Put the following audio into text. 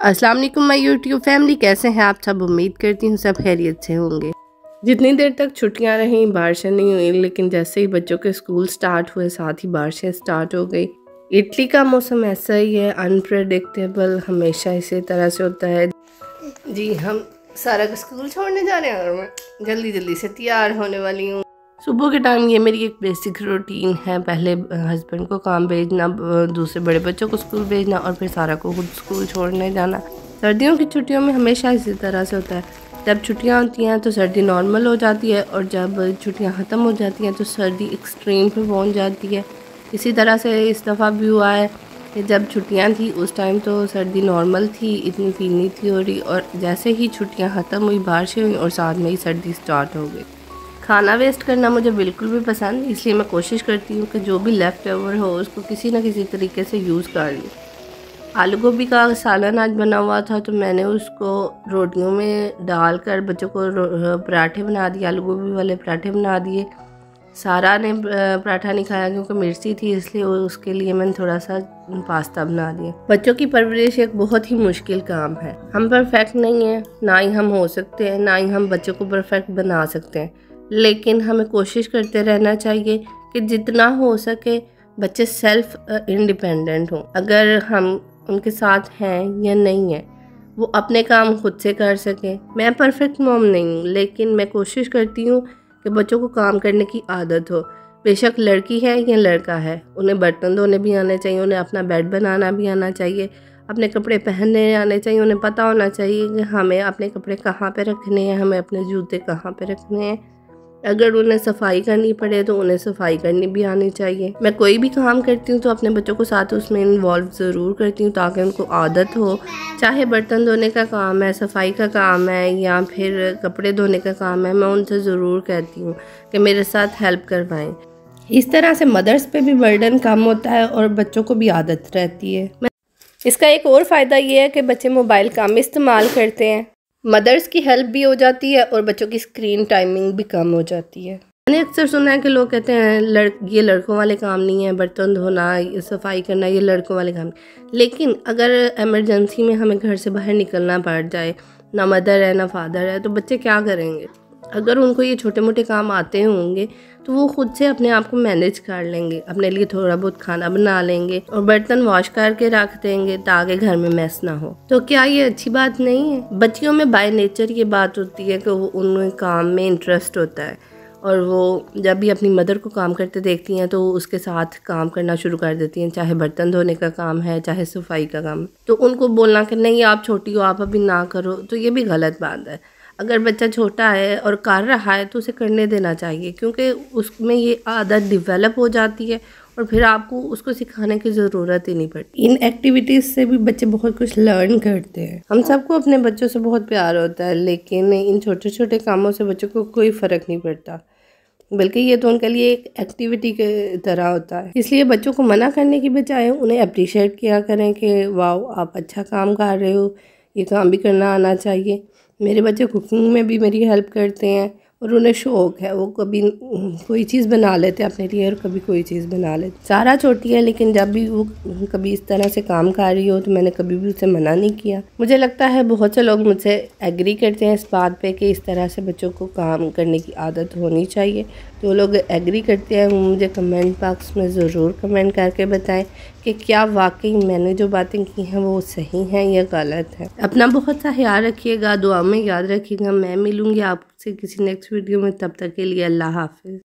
अस्सलाम वालेकुम my YouTube family, कैसे हैं आप सब। उम्मीद करती हूँ सब खैरियत से होंगे। जितनी देर तक छुट्टियां रहीं बारिशें नहीं हुई, लेकिन जैसे ही बच्चों के स्कूल स्टार्ट हुए साथ ही बारिशें स्टार्ट हो गई। इटली का मौसम ऐसा ही है, अनप्रेडिक्टेबल, हमेशा इसी तरह से होता है। जी हम सारा का स्कूल छोड़ने जा रहे हैं और मैं जल्दी जल्दी से तैयार होने वाली हूँ। सुबह के टाइम ये मेरी एक बेसिक रूटीन है, पहले हस्बैंड को काम भेजना, दूसरे बड़े बच्चों को स्कूल भेजना और फिर सारा को खुद स्कूल छोड़ने जाना। सर्दियों की छुट्टियों में हमेशा इसी तरह से होता है। जब छुट्टियां होती हैं तो सर्दी नॉर्मल हो जाती है और जब छुट्टियां ख़त्म हो जाती हैं तो सर्दी एक्सट्रीम पे पहुंच जाती है। इसी तरह से इस दफ़ा भी हुआ है कि जब छुट्टियां थी उस टाइम तो सर्दी नॉर्मल थी, इतनी फील नहीं थी हो रही, और जैसे ही छुट्टियाँ ख़त्म हुई बारिशें हुई और साथ में ही सर्दी स्टार्ट हो गई। खाना वेस्ट करना मुझे बिल्कुल भी पसंद नहीं, इसलिए मैं कोशिश करती हूँ कि जो भी लेफ़्ट ओवर हो उसको किसी न किसी तरीके से यूज़ कर लूँ। आलू गोभी का सालन आज बना हुआ था तो मैंने उसको रोटियों में डालकर बच्चों को पराठे बना दिए, आलू गोभी वाले पराठे बना दिए। सारा ने पराठा नहीं खाया क्योंकि मिर्ची थी, इसलिए उसके लिए मैंने थोड़ा सा पास्ता बना दिया। बच्चों की परवरिश एक बहुत ही मुश्किल काम है। हम परफेक्ट नहीं हैं, ना ही हम हो सकते हैं, ना ही हम बच्चों को परफेक्ट बना सकते हैं, लेकिन हमें कोशिश करते रहना चाहिए कि जितना हो सके बच्चे सेल्फ इंडिपेंडेंट हों। अगर हम उनके साथ हैं या नहीं हैं, वो अपने काम खुद से कर सकें। मैं परफेक्ट मॉम नहीं हूँ, लेकिन मैं कोशिश करती हूँ कि बच्चों को काम करने की आदत हो। बेशक लड़की है या लड़का है, उन्हें बर्तन धोने भी आने चाहिए, उन्हें अपना बेड बनाना भी आना चाहिए, अपने कपड़े पहनने आने चाहिए। उन्हें पता होना चाहिए कि हमें अपने कपड़े कहाँ पे रखने हैं, हमें अपने जूते कहाँ पे रखने हैं। अगर उन्हें सफाई करनी पड़े तो उन्हें सफाई करनी भी आनी चाहिए। मैं कोई भी काम करती हूँ तो अपने बच्चों को साथ उसमें इन्वॉल्व ज़रूर करती हूँ ताकि उनको आदत हो। चाहे बर्तन धोने का काम है, सफाई का काम है या फिर कपड़े धोने का काम है, मैं उनसे ज़रूर कहती हूँ कि मेरे साथ हेल्प करवाएं। इस तरह से मदर्स पे भी बर्डन कम होता है और बच्चों को भी आदत रहती है। इसका एक और फ़ायदा ये है कि बच्चे मोबाइल कम इस्तेमाल करते हैं, मदर्स की हेल्प भी हो जाती है और बच्चों की स्क्रीन टाइमिंग भी कम हो जाती है। मैंने अक्सर सुना है कि लोग कहते हैं ये लड़कों वाले काम नहीं है, बर्तन धोना, सफाई करना ये लड़कों वाले काम नहीं। लेकिन अगर इमरजेंसी में हमें घर से बाहर निकलना पड़ जाए, ना मदर है ना फादर है, तो बच्चे क्या करेंगे। अगर उनको ये छोटे मोटे काम आते होंगे तो वो खुद से अपने आप को मैनेज कर लेंगे, अपने लिए थोड़ा बहुत खाना बना लेंगे और बर्तन वॉश करके रख देंगे ताकि घर में मैस ना हो। तो क्या ये अच्छी बात नहीं है। बच्चियों में बाय नेचर ये बात होती है कि वो उन्हें काम में इंटरेस्ट होता है और वो जब भी अपनी मदर को काम करते देखती हैं तो उसके साथ काम करना शुरू कर देती हैं, चाहे बर्तन धोने का काम है चाहे सफाई का काम। तो उनको बोलना कि नहीं आप छोटी हो, आप अभी ना करो, तो ये भी गलत बात है। अगर बच्चा छोटा है और कर रहा है तो उसे करने देना चाहिए, क्योंकि उसमें ये आदत डेवलप हो जाती है और फिर आपको उसको सिखाने की ज़रूरत ही नहीं पड़ती। इन एक्टिविटीज़ से भी बच्चे बहुत कुछ लर्न करते हैं। हम सबको अपने बच्चों से बहुत प्यार होता है, लेकिन इन छोटे छोटे कामों से बच्चों को कोई फ़र्क नहीं पड़ता, बल्कि ये तो उनके लिए एक एक्टिविटी के तरह होता है। इसलिए बच्चों को मना करने की बजाय उन्हें अप्रिशिएट किया करें कि वाह आप अच्छा काम कर रहे हो, ये काम भी करना आना चाहिए। मेरे बच्चे कुकिंग में भी मेरी हेल्प करते हैं और उन्हें शौक़ है, वो कभी कोई चीज़ बना लेते हैं अपने लिए और कभी कोई चीज़ बना लेते। सारा छोटी है, लेकिन जब भी वो कभी इस तरह से काम कर रही हो तो मैंने कभी भी उसे मना नहीं किया। मुझे लगता है बहुत से लोग मुझसे एग्री करते हैं इस बात पे कि इस तरह से बच्चों को काम करने की आदत होनी चाहिए। तो लोग एग्री करते हैं, मुझे कमेंट बॉक्स में ज़रूर कमेंट करके बताएं कि क्या वाकई मैंने जो बातें की हैं वो सही हैं या गलत है। अपना बहुत सा ख्याल रखिएगा, दुआ में याद रखिएगा। मैं मिलूँगी आपसे किसी नेक्स्ट वीडियो में, तब तक के लिए अल्लाह हाफ़िज़।